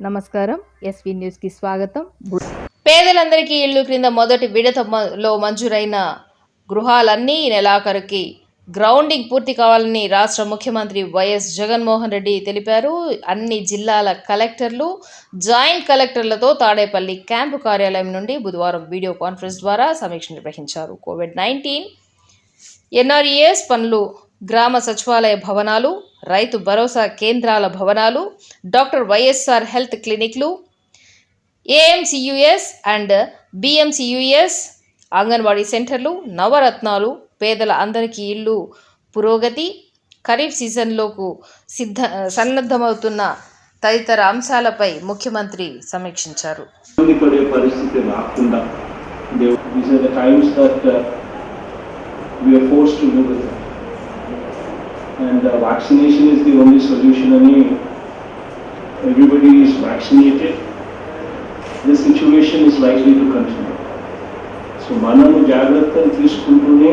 నమస్కారం. ఎస్వీ న్యూస్కి స్వాగతం. పేదలందరికీ ఇళ్లు క్రింద మొదటి విడతలో మంజూరైన గృహాలన్నీ ఈ నెలాఖరుకి గ్రౌండింగ్ పూర్తి కావాలని రాష్ట్ర ముఖ్యమంత్రి వైఎస్ జగన్మోహన్ రెడ్డి తెలిపారు. అన్ని జిల్లాల కలెక్టర్లు, జాయింట్ కలెక్టర్లతో తాడేపల్లి క్యాంపు కార్యాలయం నుండి బుధవారం వీడియో కాన్ఫరెన్స్ ద్వారా సమీక్ష నిర్వహించారు. కోవిడ్-19 ఎన్ఆర్ఈఎస్ పనులు, గ్రామ సచివాలయ భవనాలు, రైతు భరోసా కేంద్రాల భవనాలు, డాక్టర్ వైఎస్ఆర్ హెల్త్ క్లినిక్లు, ఏఎంసీయూఎస్ అండ్ బిఎంసీయూఎస్, అంగన్వాడీ సెంటర్లు, నవరత్నాలు, పేదల అందరికీ ఇల్లు పురోగతి, ఖరీఫ్ సీజన్లోకి సన్నద్ధమవుతున్న తదితర అంశాలపై ముఖ్యమంత్రి సమీక్షించారు. And vaccination is the only solution. Everybody is vaccinated. This situation is likely to continue. So మనము జాగ్రత్తలు తీసుకుంటూనే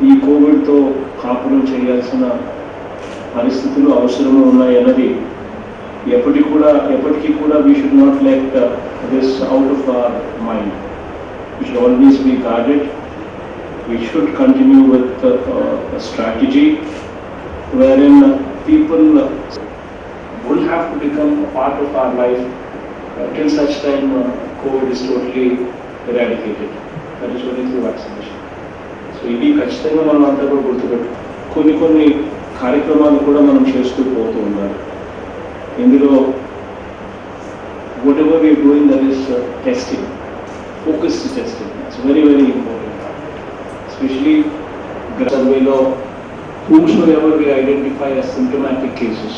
ఈ కోవిడ్తో కాపురం చేయాల్సిన పరిస్థితులు అవసరము ఉన్నాయన్నది ఎప్పటికీ కూడా we should not let this out of our mind. We should always be guarded. We should continue with a strategy wherein people will have to become a part of our life till such time COVID is totally eradicated. That is only through vaccination. So ఇది ఖచ్చితంగా మనం అంతా కూడా గుర్తుపెట్టు కొన్ని కార్యక్రమాలు కూడా మనం చేస్తూ పోతూ ఉండాలి. ఇందులో whatever we are doing, that is testing, focused testing. It's very important. Especially surveyలో whomsoever we identify as symptomatic cases,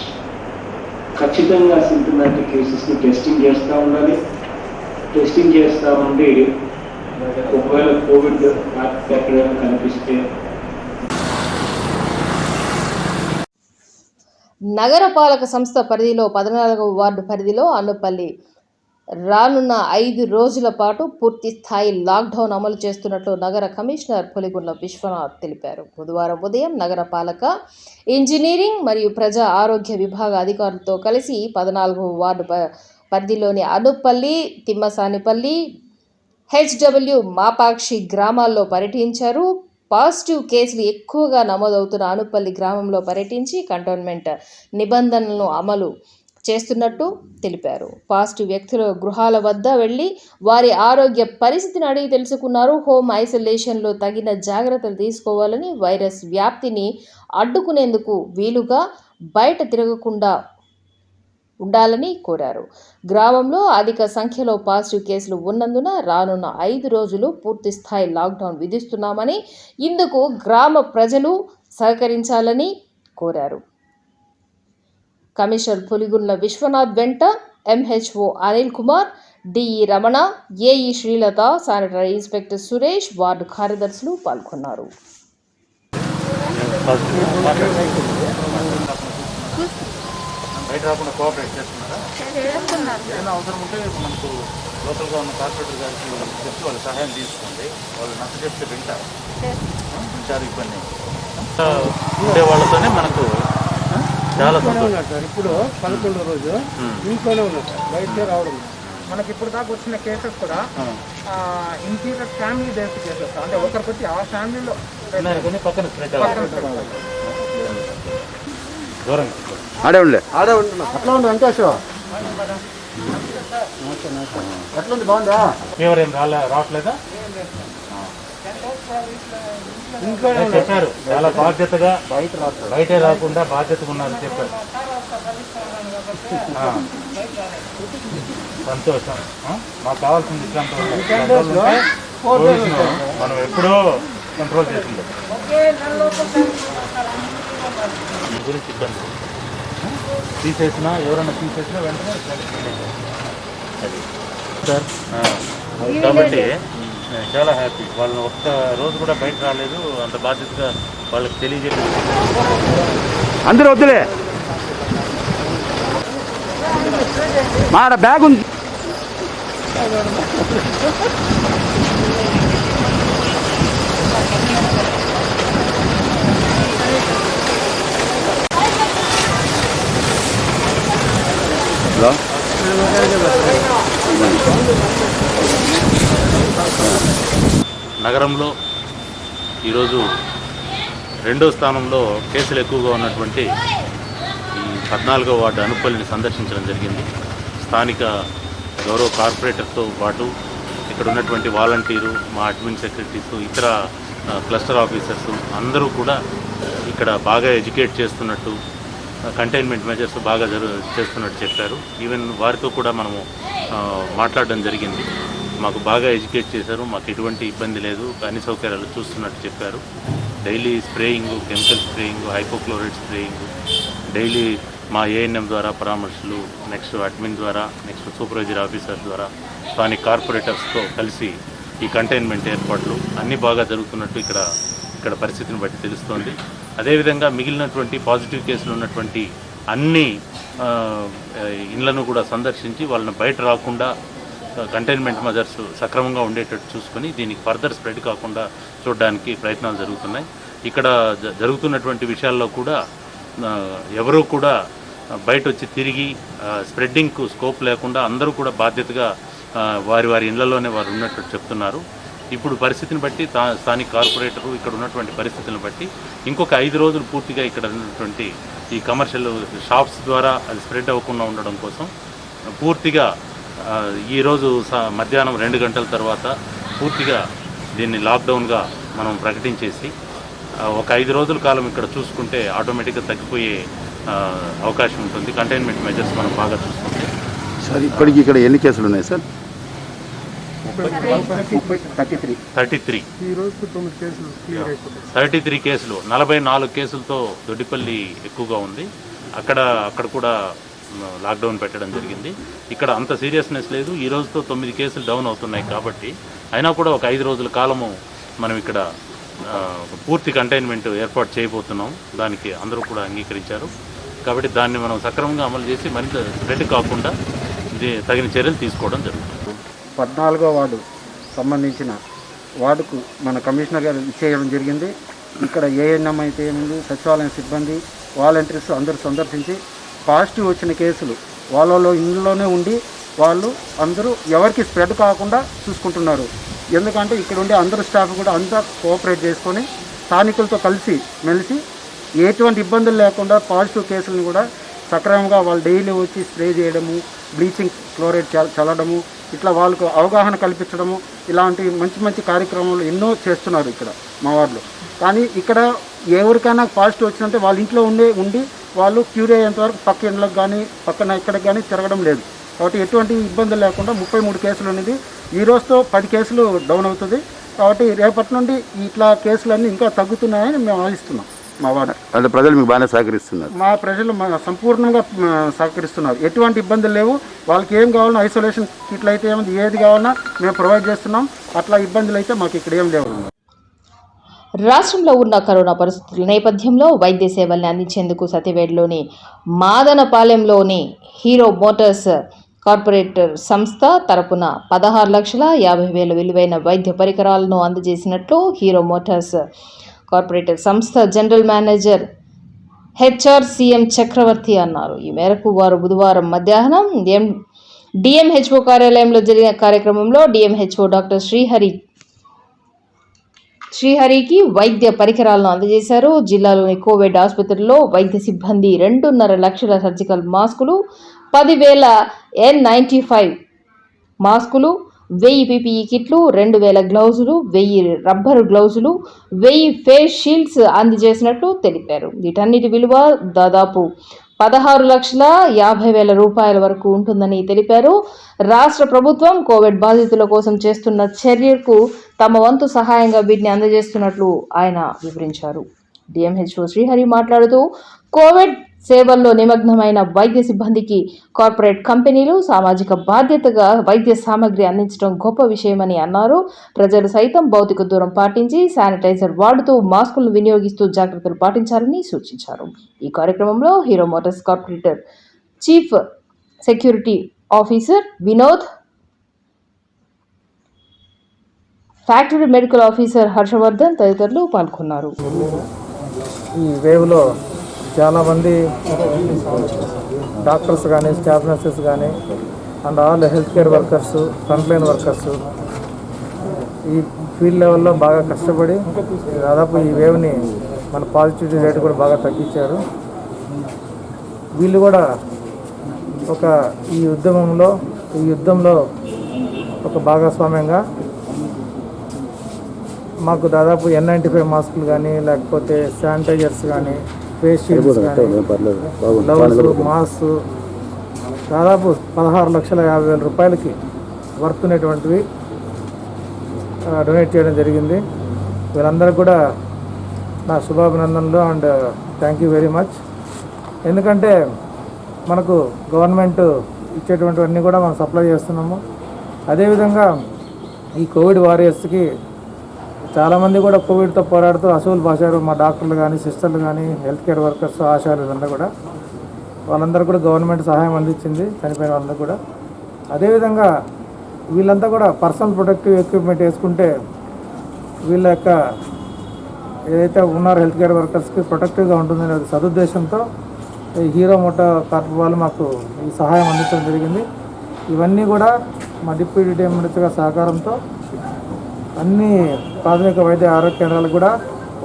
ఖచ్చితంగా సింటమాటిక్ కేసెస్ని టెస్టింగ్ చేస్తూ ఉండాలి. టెస్టింగ్ చేస్తూ ఉండి ఒకవేళ కోవిడ్ ఎక్కడైనా కనిపిస్తే నగరపాలక సంస్థ పరిధిలో 14వ వార్డు పరిధిలో అనుపల్లి రానున్న 5 రోజుల పాటు పూర్తి స్థాయి లాక్డౌన్ అమలు చేస్తున్నట్లు నగర కమిషనర్ పులిగుండ్ల విశ్వనాథ్ తెలిపారు. బుధవారం ఉదయం నగరపాలక, ఇంజనీరింగ్ మరియు ప్రజా ఆరోగ్య విభాగ అధికారులతో కలిసి 14వ వార్డు పరిధిలోని అనుపల్లి, తిమ్మసానిపల్లి, హెచ్డబ్ల్యూ, మాపాక్షి గ్రామాల్లో పర్యటించారు. పాజిటివ్ కేసులు ఎక్కువగా నమోదవుతున్న అనుపల్లి గ్రామంలో పర్యటించి కంటోన్మెంట్ నిబంధనలను అమలు చేస్తున్నట్టు తెలిపారు. పాజిటివ్ వ్యక్తుల గృహాల వద్ద వెళ్లి వారి ఆరోగ్య పరిస్థితిని అడిగి తెలుసుకున్నారు. హోమ్ ఐసోలేషన్లో తగిన జాగ్రత్తలు తీసుకోవాలని, వైరస్ వ్యాప్తిని అడ్డుకునేందుకు వీలుగా బయట తిరగకుండా ఉండాలని కోరారు. గ్రామంలో అధిక సంఖ్యలో పాజిటివ్ కేసులు ఉన్నందున రానున్న 5 రోజులు పూర్తి స్థాయి లాక్డౌన్ విధిస్తున్నామని, ఇందుకు గ్రామ ప్రజలు సహకరించాలని కోరారు. కమిషనర్ పులిగుండ్ల విశ్వనాథ్ వెంట MHO Anil Kumar, DE Ramana, AE Srilatha, sanitary inspector Suresh, ward కార్యదర్శులు పాల్గొన్నారు. బయట రాకుండా కోఆపరేట్ చేస్తున్నారా? ఏదైనా అవసరం ఉంటే మనకు లోకల్గా ఉన్న కార్పొరేటర్ గారికి చెప్పి వాళ్ళు సహాయం తీసుకోండి. వాళ్ళు నచ్చ చెప్తే వింటారు. ఇబ్బంది ఉండే వాళ్ళతోనే మనకు చాలా సంతోషం. ఇప్పుడు 11వ రోజు ఇంట్లోనే ఉన్నారు సార్, బయటకే రావడం. మనకి ఇప్పుడు దాకా వచ్చిన కేసెస్ కూడా ఇంటీరియర్ ఫ్యామిలీ బేస్డ్ కేసెస్, అంటే ఒకరికి వచ్చి ఆ ఫ్యామిలీలో పక్కన దూరంగా ఆడే ఉంటున్నా. అట్లా ఉంది వెంకటేష్, ఎట్లా ఉంది? బాగుందా? ఫీవర్ ఏం రావట్లేదా? చెప్పారు చాలా బాధ్యతగా, బయటే రాకుండా బాధ్యతగా ఉన్నారని చెప్పారు. సంతోషం. మాకు కావాల్సింది ఇట్లాంటి మనం ఎప్పుడో కంట్రోల్ చేసింది గురించి ఇబ్బంది తీసేసినా, ఎవరైనా తీసేసినా వెంటనే అది సార్. కాబట్టి చాలా హ్యాపీ. వాళ్ళని ఒక్క రోజు కూడా బయట రాలేదు. అంత బాధ్యతగా వాళ్ళకి తెలియజేయలేదు. అందరూ వద్దులే, మా బ్యాగ్ ఉంది. హలో నగరంలో ఈరోజు రెండో స్థానంలో కేసులు ఎక్కువగా ఉన్నటువంటి ఈ 14వ వార్డు అనుపల్లిని సందర్శించడం జరిగింది. స్థానిక గౌరవ కార్పొరేటర్తో పాటు ఇక్కడ ఉన్నటువంటి వాలంటీరు, మా అడ్మిన్ సెక్రటరీస్, ఇతర క్లస్టర్ ఆఫీసర్స్ అందరూ కూడా ఇక్కడ బాగా ఎడ్యుకేట్ చేస్తున్నట్టు, కంటైన్మెంట్ మెజర్స్ బాగా చేస్తున్నట్టు చెప్పారు. ఈవెన్ వారితో కూడా మనము మాట్లాడడం జరిగింది. మాకు బాగా ఎడ్యుకేట్ చేశారు, మాకు ఎటువంటి ఇబ్బంది లేదు, అన్ని సౌకర్యాలు చూస్తున్నట్టు చెప్పారు. Daily spraying, chemical spraying, hypochlorite spraying, daily మా ఏఎన్ఎం ద్వారా పరామర్శలు, నెక్స్ట్ అడ్మిన్ ద్వారా, నెక్స్ట్ సూపర్వైజర్ ఆఫీసర్ ద్వారా, స్థానిక కార్పొరేటర్స్తో కలిసి ఈ కంటైన్మెంట్ ఏర్పాట్లు అన్నీ బాగా జరుగుతున్నట్టు ఇక్కడ పరిస్థితిని బట్టి తెలుస్తోంది. అదేవిధంగా మిగిలినటువంటి పాజిటివ్ కేసులు ఉన్నటువంటి అన్ని ఇళ్లను కూడా సందర్శించి వాళ్ళని బయట రాకుండా కంటైన్మెంట్ మెజర్స్ సక్రమంగా ఉండేటట్టు చూసుకొని దీనికి ఫర్దర్ స్ప్రెడ్ కాకుండా చూడడానికి ప్రయత్నాలు జరుగుతున్నాయి. ఇక్కడ జరుగుతున్నటువంటి విషయాల్లో కూడా ఎవరూ కూడా బయట వచ్చి తిరిగి స్ప్రెడ్డింగ్కు స్కోప్ లేకుండా అందరూ కూడా బాధ్యతగా వారి వారి ఇళ్లలోనే వారు ఉన్నట్టు చెప్తున్నారు. ఇప్పుడు పరిస్థితిని బట్టి స్థానిక కార్పొరేటరు ఇక్కడ ఉన్నటువంటి పరిస్థితులను బట్టి ఇంకొక 5 రోజులు పూర్తిగా ఇక్కడ ఉన్నటువంటి ఈ కమర్షియల్ షాప్స్ ద్వారా అది స్ప్రెడ్ అవ్వకుండా ఉండడం కోసం పూర్తిగా ఈరోజు మధ్యాహ్నం 2 గంటల తర్వాత పూర్తిగా దీన్ని లాక్డౌన్గా మనం ప్రకటించేసి ఒక 5 రోజుల కాలం ఇక్కడ చూసుకుంటే ఆటోమేటిక్గా తగ్గిపోయే అవకాశం ఉంటుంది. కంటైన్మెంట్ మెజర్స్ మనం బాగా చూసుకుంటే. సార్ ఇప్పటికి ఇక్కడ ఎన్ని కేసులు ఉన్నాయి సార్? 33 కేసులు, 44 కేసులతో దొడ్డిపల్లి ఎక్కువగా ఉంది. అక్కడ కూడా లాక్డౌన్ పెట్టడం జరిగింది. ఇక్కడ అంత సీరియస్నెస్ లేదు. ఈ రోజుతో 9 కేసులు డౌన్ అవుతున్నాయి కాబట్టి అయినా కూడా ఒక 5 రోజుల కాలము మనం ఇక్కడ పూర్తి కంటైన్మెంట్ ఏర్పాటు చేయబోతున్నాం. దానికి అందరూ కూడా అంగీకరించారు. కాబట్టి దాన్ని మనం సక్రమంగా అమలు చేసి మరింత స్ప్రెడ్ కాకుండా తగిన చర్యలు తీసుకోవడం జరుగుతుంది. 14వ వార్డు సంబంధించిన వార్డుకు మన కమిషనర్ గారు ఇచ్చేయడం జరిగింది. ఇక్కడ ఏఎన్ఎం అయితే ఏముంది, సచివాలయం సిబ్బంది, వాలంటీర్స్ అందరూ సందర్శించి పాజిటివ్ వచ్చిన కేసులు వాళ్ళలో ఇంట్లోనే ఉండి వాళ్ళు అందరూ ఎవరికి స్ప్రెడ్ కాకుండా చూసుకుంటున్నారు. ఎందుకంటే ఇక్కడ ఉండే అందరూ స్టాఫ్ కూడా అంతా కోఆపరేట్ చేసుకొని స్థానికులతో కలిసి మెలిసి ఎటువంటి ఇబ్బందులు లేకుండా పాజిటివ్ కేసులను కూడా సక్రమంగా వాళ్ళు డైలీ వచ్చి స్ప్రే చేయడము, బ్లీచింగ్ క్లోరైడ్ చల్లడము, ఇట్లా వాళ్ళకు అవగాహన కల్పించడము, ఇలాంటి మంచి మంచి కార్యక్రమాలు ఎన్నో చేస్తున్నారు ఇక్కడ మా వార్డులో. కానీ ఇక్కడ ఎవరికైనా పాజిటివ్ వచ్చినంటే వాళ్ళ ఇంట్లో ఉండి వాళ్ళు క్యూర్ అయ్యేంత వరకు పక్క ఇండ్లకు కానీ పక్కన ఎక్కడికి కానీ తిరగడం లేదు. కాబట్టి ఎటువంటి ఇబ్బందులు లేకుండా 33 కేసులు అనేది ఈ రోజుతో 10 కేసులు డౌన్ అవుతుంది. కాబట్టి రేపటి నుండి ఇట్లా కేసులన్నీ ఇంకా తగ్గుతున్నాయని మేము ఆశిస్తున్నాం. మా వార్డు అంటే ప్రజలు మీకు బాగానే సహకరిస్తున్నారు? మా ప్రజలు సంపూర్ణంగా సహకరిస్తున్నారు. ఎటువంటి ఇబ్బందులు లేవు. వాళ్ళకి ఏం కావాలన్నా ఐసోలేషన్ కిట్లు అయితే ఏముంది, ఏది కావాలన్నా మేము ప్రొవైడ్ చేస్తున్నాం. అట్లా ఇబ్బందులు అయితే మాకు ఇక్కడ ఏం లేవు. రాష్ట్రంలో ఉన్న కరోనా పరిస్థితుల నేపథ్యంలో వైద్య సేవల్ని అందించేందుకు సతివేడులోని మాదనపాలెంలోని హీరో మోటార్స్ కార్పొరేటర్ సంస్థ తరపున 16,50,000 విలువైన వైద్య పరికరాలను అందజేసినట్లు హీరో మోటార్స్ కార్పొరేటర్ సంస్థ జనరల్ మేనేజర్ హెచ్ఆర్సీఎం చక్రవర్తి అన్నారు. ఈ మేరకు వారు బుధవారం మధ్యాహ్నం డిఎంహెచ్ఓ కార్యాలయంలో జరిగిన కార్యక్రమంలో డిఎంహెచ్ఓ డాక్టర్ శ్రీహరికి వైద్య పరికరాలను అందజేశారు. జిల్లాలోని కోవిడ్ ఆసుపత్రుల్లో వైద్య సిబ్బంది 2.5 లక్షల సర్జికల్ మాస్కులు, 10,000 N95 మాస్కులు, 1000 PPE కిట్లు, 2,000 గ్లౌజులు, 1000 రబ్బరు గ్లౌజులు, 1000 ఫేస్ షీల్డ్స్ అందజేసినట్లు తెలిపారు. వీటన్నిటి విలువ దాదాపు 16,50,000 రూపాయల వరకు ఉంటుందని తెలిపారు. రాష్ట్ర ప్రభుత్వం కోవిడ్ బాధితుల కోసం చేస్తున్న చర్యకు తమ వంతు సహాయంగా వీటిని అందజేస్తున్నట్లు ఆయన వివరించారు. డిఎంహెచ్ఓ శ్రీహరి మాట్లాడుతూ కోవిడ్ సేవల్లో నిమగ్నమైన వైద్య సిబ్బందికి కార్పొరేట్ కంపెనీలు సామాజిక బాధ్యతగా వైద్య సామగ్రి అందించడం గొప్ప విషయమని అన్నారు. ప్రజలు సైతం భౌతిక దూరం పాటించి శానిటైజర్ వాడుతూ మాస్కులను వినియోగిస్తూ జాగ్రత్తలు పాటించాలని సూచించారు. ఈ కార్యక్రమంలో Hero Motors corporator chief security officer Vinod, factory medical officer Harshavardhan తదితరులు పాల్గొన్నారు. ఈ వేవ్లో చాలామంది డాక్టర్స్ కానీ, స్టాఫ్ నర్సెస్ కానీ and all health care workers, frontline workers ఈ ఫీల్డ్ లెవెల్లో బాగా కష్టపడి దాదాపు ఈ వేవ్ని మన పాజిటివిటీ రేట్ కూడా బాగా తగ్గించారు. వీళ్ళు కూడా ఈ యుద్ధంలో ఒక భాగస్వామ్యంగా మాకు దాదాపు N95 మాస్కులు కానీ, లేకపోతే శానిటైజర్స్ కానీ, ఫేస్ షీల్డ్స్ కానీ, గ్లౌస్, మాస్క్ దాదాపు 16,50,000 రూపాయలకి వర్తునేటువంటివి డొనేట్ చేయడం జరిగింది. వీళ్ళందరికీ కూడా నా శుభాభినందనలు and thank you very much. ఎందుకంటే మనకు గవర్నమెంట్ ఇచ్చేటువంటివన్నీ కూడా మనం సప్లై చేస్తున్నాము. అదేవిధంగా ఈ కోవిడ్ వారియర్స్కి చాలామంది కూడా కోవిడ్తో పోరాడుతూ అసూలు బాశారు. మా డాక్టర్లు కానీ, సిస్టర్లు కానీ, హెల్త్ కేర్ వర్కర్స్, ఆశాలు వీళ్ళందరూ కూడా వాళ్ళందరూ కూడా గవర్నమెంట్ సహాయం అందించింది, చనిపోయిన వాళ్ళందరూ కూడా. అదేవిధంగా వీళ్ళంతా కూడా పర్సనల్ ప్రొటెక్టివ్ ఎక్విప్మెంట్ వేసుకుంటే వీళ్ళ యొక్క ఏదైతే ఉన్నారో హెల్త్ కేర్ వర్కర్స్కి ప్రొటెక్టివ్గా ఉంటుందనే సదుద్దేశంతో ఈ హీరో మోటో కార్ప్ వాళ్ళు మాకు ఈ సహాయం అందించడం జరిగింది. ఇవన్నీ కూడా మా డిప్యూటీ డీఎం మినిస్టర్ సహకారంతో అన్ని ప్రాథమిక వైద్య ఆరోగ్య కేంద్రాలకు కూడా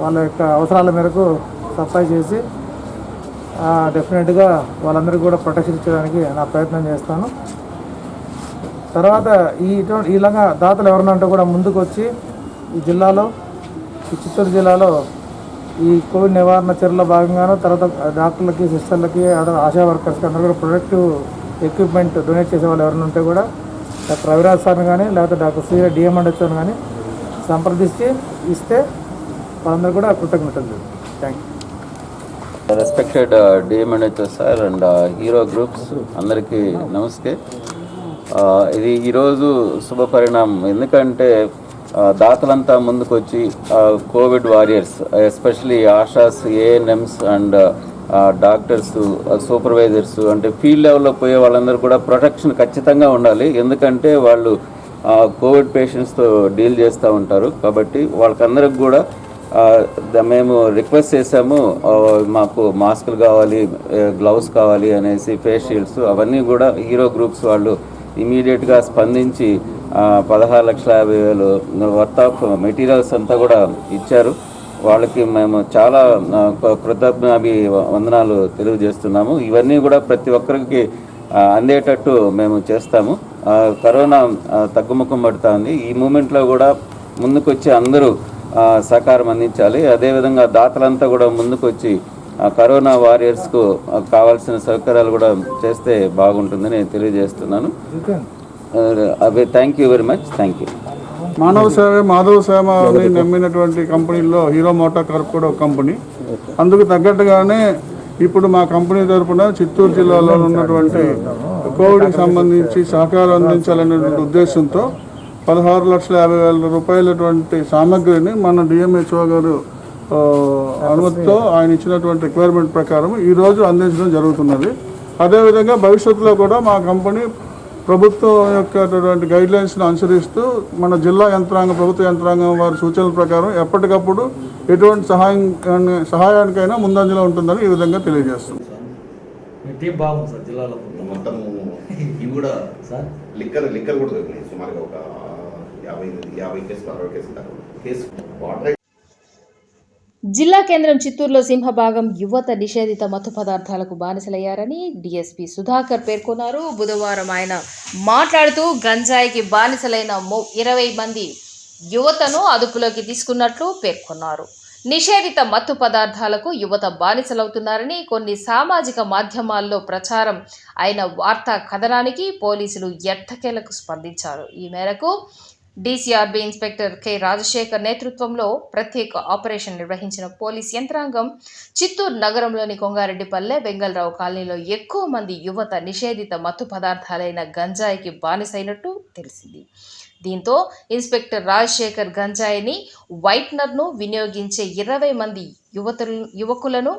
వాళ్ళ యొక్క అవసరాల మేరకు సప్లై చేసి డెఫినెట్గా వాళ్ళందరికీ కూడా ప్రొటెక్షన్ ఇచ్చడానికి నా ప్రయత్నం చేస్తాను. తర్వాత ఇలాగా దాతలు ఎవరినంటే కూడా ముందుకు వచ్చి ఈ చిత్తూరు జిల్లాలో ఈ కోవిడ్ నివారణ చర్యలో భాగంగానూ తర్వాత డాక్టర్లకి, సిస్టర్లకి, ఆశా వర్కర్స్కి అందరూ కూడా ప్రొటెక్టివ్ ఎక్విప్మెంట్ డొనేట్ చేసే వాళ్ళు ఎవరైనా ఉంటే కూడా డాక్టర్ రవిరాజ్ సార్ని కానీ, లేకపోతే డాక్టర్ శ్రీ డిఎంఎండ్హెచ్ఓని కానీ సంప్రదిస్తే వాళ్ళందరూ కూడా కృతజ్ఞతలు. Thank you. Respected DM and HO sir and hero groups అందరికీ నమస్తే. ఇది ఈరోజు శుభ పరిణామం. ఎందుకంటే దాతలంతా ముందుకు వచ్చి Covid warriors, especially ASHAs, ANMs and doctors, supervisors, అంటే ఫీల్డ్ లెవెల్లో పోయే వాళ్ళందరూ కూడా ప్రొటెక్షన్ ఖచ్చితంగా ఉండాలి. ఎందుకంటే వాళ్ళు కోవిడ్ పేషెంట్స్తో డీల్ చేస్తూ ఉంటారు. కాబట్టి వాళ్ళకందరికి కూడా మేము రిక్వెస్ట్ చేసాము, మాకు మాస్కులు కావాలి, గ్లౌస్ కావాలి అనేసి, ఫేస్ షీల్డ్స్ అవన్నీ కూడా హీరో గ్రూప్స్ వాళ్ళు ఇమీడియట్గా స్పందించి 16,50,000 వర్త్ ఆఫ్ మెటీరియల్స్ అంతా కూడా ఇచ్చారు. వాళ్ళకి మేము చాలా వందనాలు తెలియజేస్తున్నాము. ఇవన్నీ కూడా ప్రతి ఒక్కరికి అందేటట్టు మేము చేస్తాము. కరోనా తగ్గుముఖం పడుతుంది. ఈ మూమెంట్లో కూడా ముందుకొచ్చి అందరూ సహకారం అందించాలి. అదేవిధంగా దాతలంతా కూడా ముందుకొచ్చి కరోనా వారియర్స్కు కావాల్సిన సౌకర్యాలు కూడా చేస్తే బాగుంటుందని నేను తెలియజేస్తున్నాను. Thank you very much. Thank you. Madhava సేవ అని నమ్మినటువంటి కంపెనీల్లో హీరో మోటో కార్ప్ కూడా ఒక కంపెనీ. అందుకు తగ్గట్టుగానే ఇప్పుడు మా కంపెనీ తరఫున చిత్తూరు జిల్లాలో ఉన్నటువంటి కోవిడ్కి సంబంధించి సహకారం అందించాలనేటువంటి ఉద్దేశంతో 16,50,000 రూపాయలటువంటి సామగ్రిని మన డిఎంహెచ్ఓ గారు అనుమతితో ఆయన ఇచ్చినటువంటి రిక్వైర్మెంట్ ప్రకారం ఈరోజు అందించడం జరుగుతున్నది. అదేవిధంగా భవిష్యత్తులో కూడా మా కంపెనీ ప్రభుత్వం యొక్క గైడ్లైన్స్ను అనుసరిస్తూ మన జిల్లా యంత్రాంగం, ప్రభుత్వ యంత్రాంగం వారి సూచనల ప్రకారం ఎప్పటికప్పుడు ఎటువంటి సహాయానికైనా ముందంజలో ఉంటుందని ఈ విధంగా తెలియజేస్తుంది. బాగుంది సార్. జిల్లాలో మొత్తం ఇవి కూడా సార్ లిక్కర్ కూడా దొరికినాయి. సుమారుగా ఒక 50 కేసులు 60 కేసులు వాటర్. జిల్లా కేంద్రం చిత్తూరులో సింహభాగం యువత నిషేధిత మత్తు పదార్థాలకు బానిసలయ్యారని డీఎస్పీ సుధాకర్ పేర్కొన్నారు. బుధవారం ఆయన మాట్లాడుతూ గంజాయికి బానిసలైన 20 మంది యువతను అదుపులోకి తీసుకున్నట్లు పేర్కొన్నారు. నిషేధిత మత్తు పదార్థాలకు యువత బానిసలవుతున్నారని కొన్ని సామాజిక మాధ్యమాల్లో ప్రచారం అయిన వార్తా కథనానికి పోలీసులు ఎట్టకేలకు స్పందించారు. ఈ మేరకు డీసీఆర్బీ ఇన్స్పెక్టర్ కె రాజశేఖర్ నేతృత్వంలో ప్రత్యేక ఆపరేషన్ నిర్వహించిన పోలీస్ యంత్రాంగం చిత్తూరు నగరంలోని కొంగారెడ్డిపల్లె, బెంగళరావు కాలనీలో ఎక్కువ మంది యువత నిషేధిత మత్తు పదార్థాలైన గంజాయికి బానిసైనట్టు తెలిసింది. దీంతో ఇన్స్పెక్టర్ రాజశేఖర్ గంజాయిని, వైట్నర్ను వినియోగించే 20 మంది యువకులను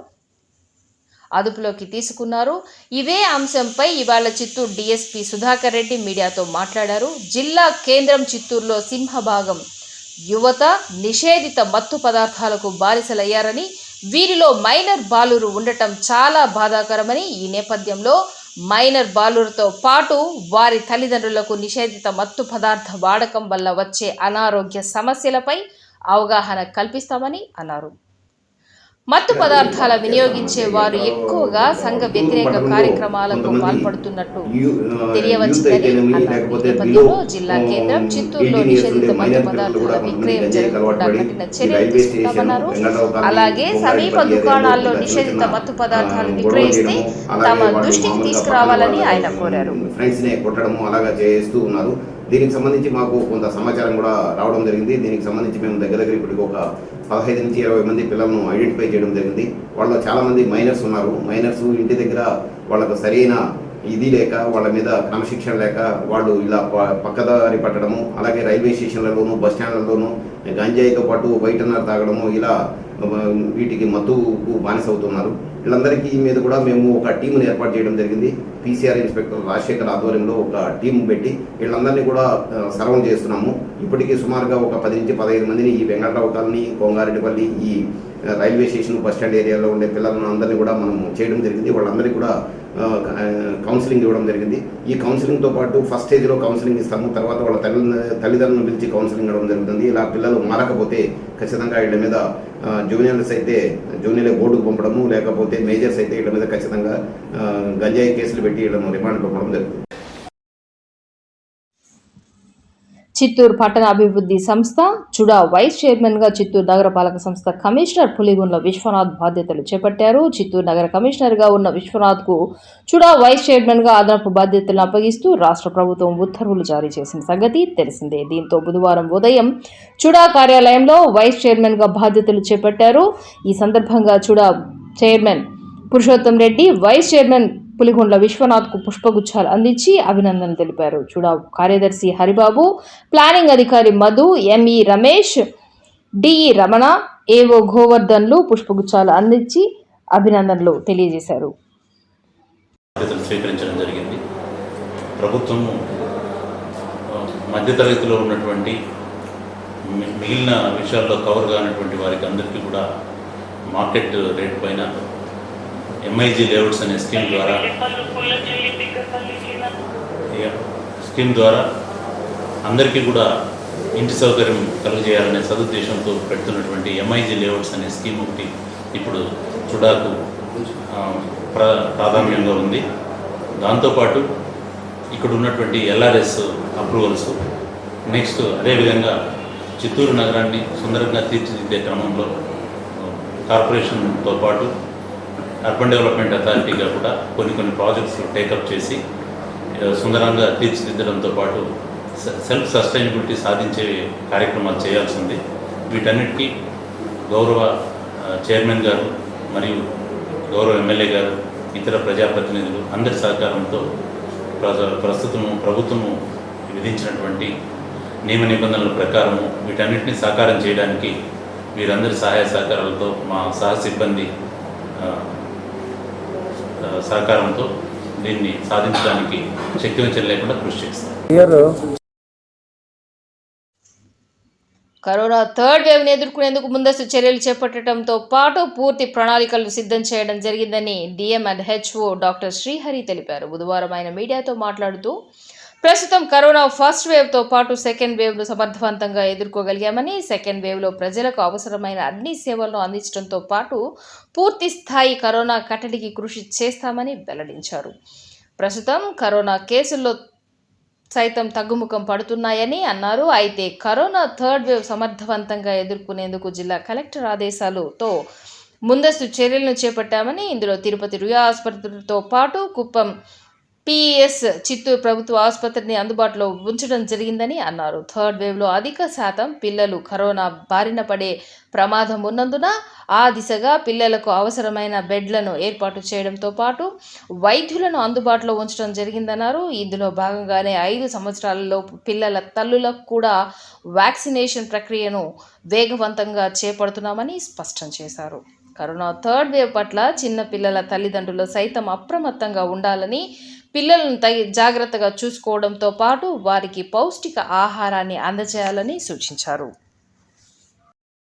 అదుపులోకి తీసుకున్నారు. ఇవే అంశంపై ఇవాళ చిత్తూరు డీఎస్పీ సుధాకర్ రెడ్డి మీడియాతో మాట్లాడారు. జిల్లా కేంద్రం చిత్తూరులో సింహభాగం యువత నిషేధిత మత్తు పదార్థాలకు బానిసలయ్యారని, వీరిలో మైనర్ బాలురు ఉండటం చాలా బాధాకరమని, ఈ నేపథ్యంలో మైనర్ బాలురతో పాటు వారి తల్లిదండ్రులకు నిషేధిత మత్తు పదార్థ వాడకం వల్ల వచ్చే అనారోగ్య సమస్యలపై అవగాహన కల్పిస్తామని అన్నారు. మత్తు పదార్థాల వినియోగించే వారు ఎక్కువగా సంఘ వ్యతిరేక కార్యక్రమాలకు పాల్పడుతున్నట్టు తెలియవచ్చిందని అన్నారు. ఈ నేపథ్యంలో జిల్లా కేంద్రం చిత్తూరులో నిషేధిత మత్తు పదార్థాల విక్రయం జరగకుండా కఠిన చర్యలు తీసుకుంటామన్నారు. అలాగే సమీప దుకాణాల్లో నిషేధిత మత్తు పదార్థాలు విక్రయిస్తే తమ దృష్టికి తీసుకురావాలని ఆయన కోరారు. దీనికి సంబంధించి మాకు కొంత సమాచారం కూడా రావడం జరిగింది. దీనికి సంబంధించి మేము దగ్గర ఇప్పటికి ఒక 15 నుంచి 20 మంది పిల్లలను ఐడెంటిఫై చేయడం జరిగింది. వాళ్ళలో చాలామంది మైనర్స్ ఉన్నారు. మైనర్స్ ఇంటి దగ్గర వాళ్ళకు సరైన ఇది లేక, వాళ్ళ మీద క్రమశిక్షణ లేక వాళ్ళు ఇలా పక్కదారి పట్టడము, అలాగే రైల్వే స్టేషన్లలోనూ బస్ స్టాండ్లలోనూ గంజాయితో పాటు వైటనర్ తాగడము, ఇలా వీటికి మత్తుకు బానిసవుతున్నారు. వీళ్ళందరికీ మీద కూడా మేము ఒక టీంని ఏర్పాటు చేయడం జరిగింది. పీసీఆర్ ఇన్స్పెక్టర్ రాజశేఖర్ ఆధ్వర్యంలో ఒక టీం పెట్టి వీళ్ళందరినీ కూడా సర్వం చేస్తున్నాము. ఇప్పటికీ సుమారుగా ఒక 10 నుంచి 15 మందిని ఈ వెంకటరావు కాలనీ, కొంగారెడ్డిపల్లి, ఈ రైల్వే స్టేషన్, బస్ స్టాండ్ ఏరియాలో ఉండే పిల్లలను అందరినీ కూడా మనం చేయడం జరిగింది. వాళ్ళందరికీ కూడా కౌన్సిలింగ్ ఇవ్వడం జరిగింది. ఈ కౌన్సిలింగ్తో పాటు ఫస్ట్ స్టేజ్లో కౌన్సిలింగ్ ఇస్తాము. తర్వాత వాళ్ళ తల్లిదండ్రులను పిలిచి కౌన్సిలింగ్ ఇవ్వడం జరుగుతుంది. ఇలా పిల్లలు మారకపోతే ఖచ్చితంగా వీళ్ళ మీద జూనియర్స్ అయితే జూనియర్ బోర్డుకు పంపడము, లేకపోతే మేజర్స్ అయితే వీళ్ళ మీద ఖచ్చితంగా గంజాయి కేసులు పెట్టి వీళ్ళను రిమాండ్ పంపడం జరుగుతుంది. చిత్తూరు పట్టణ అభివృద్ధి సంస్థ చుడా వైస్ చైర్మన్గా చిత్తూరు నగరపాలక సంస్థ కమిషనర్ పులిగుండ్ల విశ్వనాథ్ బాధ్యతలు చేపట్టారు. చిత్తూరు నగర కమిషనర్గా ఉన్న విశ్వనాథ్కు చుడా వైస్ చైర్మన్గా అదనపు బాధ్యతలను అప్పగిస్తూ రాష్ట్ర ప్రభుత్వం ఉత్తర్వులు జారీ చేసిన సంగతి తెలిసిందే. దీంతో బుధవారం ఉదయం చుడా కార్యాలయంలో వైస్ చైర్మన్గా బాధ్యతలు చేపట్టారు. ఈ సందర్భంగా Chuda chairman Purushottam Reddy, vice chairman Puligundla విశ్వనాథ్కు పుష్పగుచ్చాలు అందించి అభినందనలు తెలిపారు. చుడా కార్యదర్శి హరిబాబు, ప్లానింగ్ అధికారి Madhu, ME Ramesh, DE Ramana, AO గోవర్ధన్లు పుష్పగుచ్చాలు అందించి అభినందనలు తెలియజేశారు. స్వీకరించడం జరిగింది. ప్రభుత్వము మధ్యతరగతిలో ఉన్నటువంటి మిగిలిన విషయాల్లో కవర్ కానటువంటి వారికి అందరికీ కూడా మార్కెట్ రేట్ పైన ఎంఐజీ లేఅవుట్స్ అనే స్కీమ్ ద్వారా అందరికీ కూడా ఇంటి సౌకర్యం కలుగజేయాలనే సదుద్దేశంతో పెడుతున్నటువంటి ఎంఐజీ లేఅవుట్స్ అనే స్కీమ్ ఒకటి ఇప్పుడు చుడాకు ప్రాధాన్యంగా ఉంది. దాంతోపాటు ఇక్కడ ఉన్నటువంటి ఎల్ఆర్ఎస్ అప్రూవల్స్, నెక్స్ట్ అదేవిధంగా చిత్తూరు నగరాన్ని సుందరంగా తీర్చిదిద్దే క్రమంలో కార్పొరేషన్తో పాటు అర్బన్ డెవలప్మెంట్ అథారిటీగా కూడా కొన్ని ప్రాజెక్ట్స్ టేకప్ చేసి సుందరంగా తీర్చిదిద్దడంతో పాటు సెల్ఫ్ సస్టైనబిలిటీ సాధించే కార్యక్రమాలు చేయాల్సి ఉంది. వీటన్నిటికీ గౌరవ చైర్మన్ గారు మరియు గౌరవ ఎమ్మెల్యే గారు, ఇతర ప్రజాప్రతినిధులు అందరి సహకారంతో ప్రస్తుతము ప్రభుత్వము విధించినటువంటి నియమ నిబంధనల ప్రకారము వీటన్నిటిని సాకారం చేయడానికి వీరందరి సహాయ సహకారాలతో మా సిబ్బంది సహకారంతో దీన్ని సాధించడానికి శక్తివంచన లేకుండా కృషి చేస్తాం. కరోనా థర్డ్ వేవ్ని ఎదుర్కొనేందుకు ముందస్తు చర్యలు చేపట్టడంతో పాటు పూర్తి ప్రణాళికలు సిద్ధం చేయడం జరిగిందని DM and HO doctor Srihari తెలిపారు. బుధవారం ఆయన మీడియాతో మాట్లాడుతూ ప్రస్తుతం కరోనా ఫస్ట్ వేవ్తో పాటు సెకండ్ వేవ్ను సమర్థవంతంగా ఎదుర్కోగలిగామని, సెకండ్ వేవ్లో ప్రజలకు అవసరమైన అన్ని సేవలను అందించడంతో పాటు పూర్తి స్థాయి కరోనా కట్టడికి కృషి చేస్తామని వెల్లడించారు. ప్రస్తుతం కరోనా కేసుల్లో సైతం తగ్గుముఖం పడుతున్నాయని అన్నారు. అయితే కరోనా థర్డ్ వేవ్ సమర్థవంతంగా ఎదుర్కొనేందుకు జిల్లా కలెక్టర్ ఆదేశాలతో ముందస్తు చర్యలను చేపట్టామని, ఇందులో తిరుపతి రుయా ఆసుపత్రితో పాటు కుప్పం పిఎస్ చిత్తూరు ప్రభుత్వ ఆసుపత్రిని అందుబాటులో ఉంచడం జరిగిందని అన్నారు. థర్డ్ వేవ్లో అధిక శాతం పిల్లలు కరోనా బారిన పడే ప్రమాదం ఉన్నందున ఆ దిశగా పిల్లలకు అవసరమైన బెడ్లను ఏర్పాటు చేయడంతో పాటు వైద్యులను అందుబాటులో ఉంచడం జరిగిందన్నారు. ఇందులో భాగంగానే 5 సంవత్సరాలలో పిల్లల తల్లులకు కూడా వ్యాక్సినేషన్ ప్రక్రియను వేగవంతంగా చేపడుతున్నామని స్పష్టం చేశారు. కరోనా థర్డ్ వేవ్ పట్ల చిన్న పిల్లల తల్లిదండ్రులు సైతం అప్రమత్తంగా ఉండాలని, పిల్లలను జాగ్రత్తగా చూసుకోవడంతో పాటు వారికి పౌష్టిక ఆహారాన్ని అందజేయాలని సూచించారు.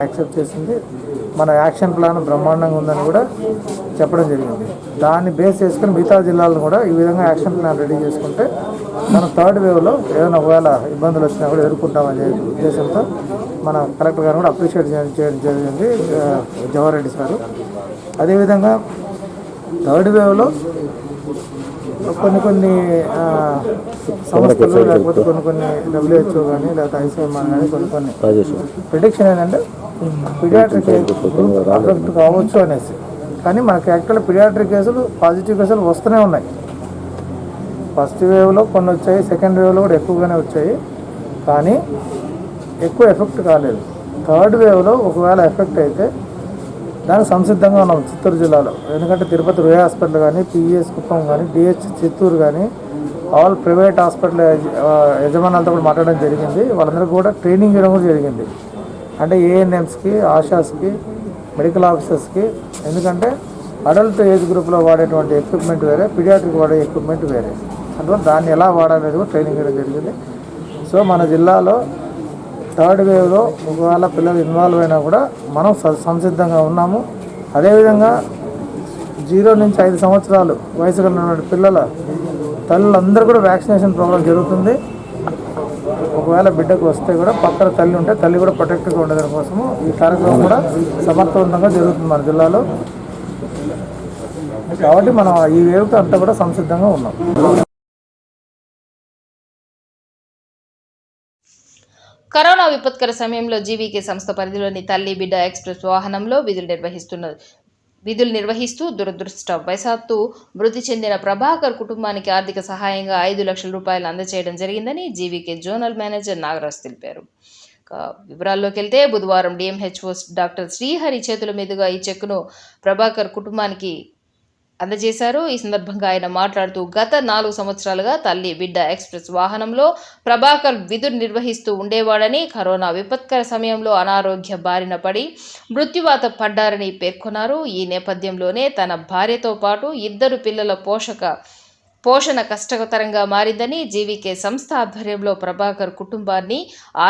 యాక్సెప్ట్ చేసింది మన యాక్షన్ ప్లాన్ బ్రహ్మాండంగా ఉందని కూడా చెప్పడం జరిగింది. దాన్ని బేస్ చేసుకుని మిగతా జిల్లాలను కూడా ఈ విధంగా యాక్షన్ ప్లాన్ రెడీ చేసుకుంటే మనం థర్డ్ వేవ్లో ఏదైనా ఒకవేళ ఇబ్బందులు వచ్చినా కూడా ఎదుర్కొంటామనే ఉద్దేశంతో మన కలెక్టర్ గారు కూడా అప్రిషియేట్ చేయడం జరిగింది జవహర్రెడ్డి సారు. అదేవిధంగా థర్డ్ వేవ్లో కొన్ని సంస్థలు లేకపోతే కొన్ని WHO కానీ లేకపోతే ICMR కానీ కొన్ని ప్రిడిక్షన్ ఏంటంటే పీడియాట్రిక్ అఫెక్ట్ కావచ్చు అనేసి. కానీ మనకి యాక్చువల్ పీడియాట్రిక్ కేసులు పాజిటివ్ కేసులు వస్తూనే ఉన్నాయి. ఫస్ట్ వేవ్లో కొన్ని వచ్చాయి, సెకండ్ వేవ్లో కూడా ఎక్కువగానే వచ్చాయి, కానీ ఎక్కువ ఎఫెక్ట్ కాలేదు. థర్డ్ వేవ్లో ఒకవేళ ఎఫెక్ట్ అయితే దానికి సంసిద్ధంగా ఉన్నాం చిత్తూరు జిల్లాలో. ఎందుకంటే తిరుపతి రుయా హాస్పిటల్ కానీ, PES కుప్పం కానీ, DH చిత్తూరు కానీ, ఆల్ ప్రైవేట్ హాస్పిటల్ యజమానులతో కూడా మాట్లాడడం జరిగింది. వాళ్ళందరికీ కూడా ట్రైనింగ్ ఇవ్వడం కూడా జరిగింది. అంటే ANMస్కి, ఆశాస్కి, మెడికల్ ఆఫీసర్స్కి. ఎందుకంటే అడల్ట్ ఏజ్ గ్రూప్లో వాడేటువంటి ఎక్విప్మెంట్ వేరే, పీడియాట్రిక్ వాడే ఎక్విప్మెంట్ వేరే. అందువల్ల దాన్ని ఎలా వాడాలనేది కూడా ట్రైనింగ్ ఇవ్వడం జరిగింది. సో మన జిల్లాలో థర్డ్ వేవ్లో ఒకవేళ పిల్లలు ఇన్వాల్వ్ అయినా కూడా మనం సంసిద్ధంగా ఉన్నాము. అదేవిధంగా 0 నుంచి 5 సంవత్సరాలు వయసు కలిగినటువంటి పిల్లల తల్లులందరూ కూడా వ్యాక్సినేషన్ ప్రోగ్రాం జరుగుతుంది. ఒకవేళ బిడ్డకు వస్తే కూడా పక్కన తల్లి ఉంటే తల్లి కూడా ప్రొటెక్ట్గా ఉండడం కోసము ఈ కార్యక్రమం కూడా సమర్థవంతంగా జరుగుతుంది మన జిల్లాలో. కాబట్టి మనం ఈ వేవ్కి అంతా కూడా సంసిద్ధంగా ఉన్నాం. కరోనా విపత్కర సమయంలో జీవీకే సంస్థ పరిధిలోని తల్లి బిడ్డ ఎక్స్ప్రెస్ వాహనంలో విధులు నిర్వహిస్తూ దురదృష్టవశాత్తు మృతి చెందిన ప్రభాకర్ కుటుంబానికి ఆర్థిక సహాయంగా 5 లక్షల రూపాయలు అందజేయడం జరిగిందని జీవీకే జోనల్ మేనేజర్ నాగరాజ్ తెలిపారు. వివరాల్లోకి వెళ్తే బుధవారం DMHO డాక్టర్ శ్రీహరి చేతుల మీదుగా ఈ చెక్కును ప్రభాకర్ కుటుంబానికి అందజేశారు. ఈ సందర్భంగా ఆయన మాట్లాడుతూ గత 4 సంవత్సరాలుగా తల్లి బిడ్డ ఎక్స్ప్రెస్ వాహనంలో ప్రభాకర్ విధులు నిర్వహిస్తూ ఉండేవాడని, కరోనా విపత్కర సమయంలో అనారోగ్య బారిన పడి మృత్యువాత పడ్డారని పేర్కొన్నారు. ఈ నేపథ్యంలోనే తన భార్యతో పాటు 2 పిల్లల పోషణ కష్టతరంగా మారిందని, జీవీకే సంస్థ ఆధ్వర్యంలో ప్రభాకర్ కుటుంబాన్ని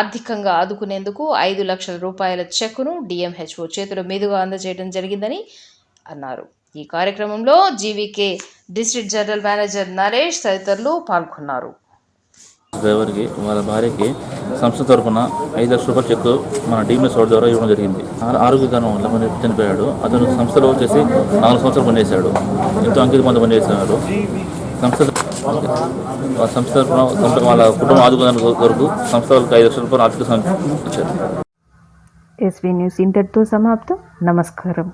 ఆర్థికంగా ఆదుకునేందుకు 5 లక్షల రూపాయల చెక్కును DMHO చేతుల మీదుగా అందజేయడం జరిగిందని అన్నారు. ఈ కార్యక్రమంలో GVK district general manager Naresh తదితరులు పాల్గొన్నారు. డ్రైవర్కి వాళ్ళ భార్యకి సంస్థ తరఫున 5 లక్షల రూపాయల చెక్కు మన DMHO ద్వారా ఇవ్వడం జరిగింది. ఆరోగ్యకారణం వల్ల చనిపోయాడు. అతను సంస్థలో వచ్చేసి 4 సంవత్సరాలు పనిచేశాడు. ఎంతో అంకితమంది పనిచేశాడు. సంస్థ తరఫున వాళ్ళ కుటుంబం ఆదుకోవడానికి వరకు సంస్థ వాళ్ళకి 5 లక్షల రూపాయలు ఆర్థిక సహాయం ఇచ్చారు. SV న్యూస్ ఇంతటితో సమాప్తం. నమస్కారం.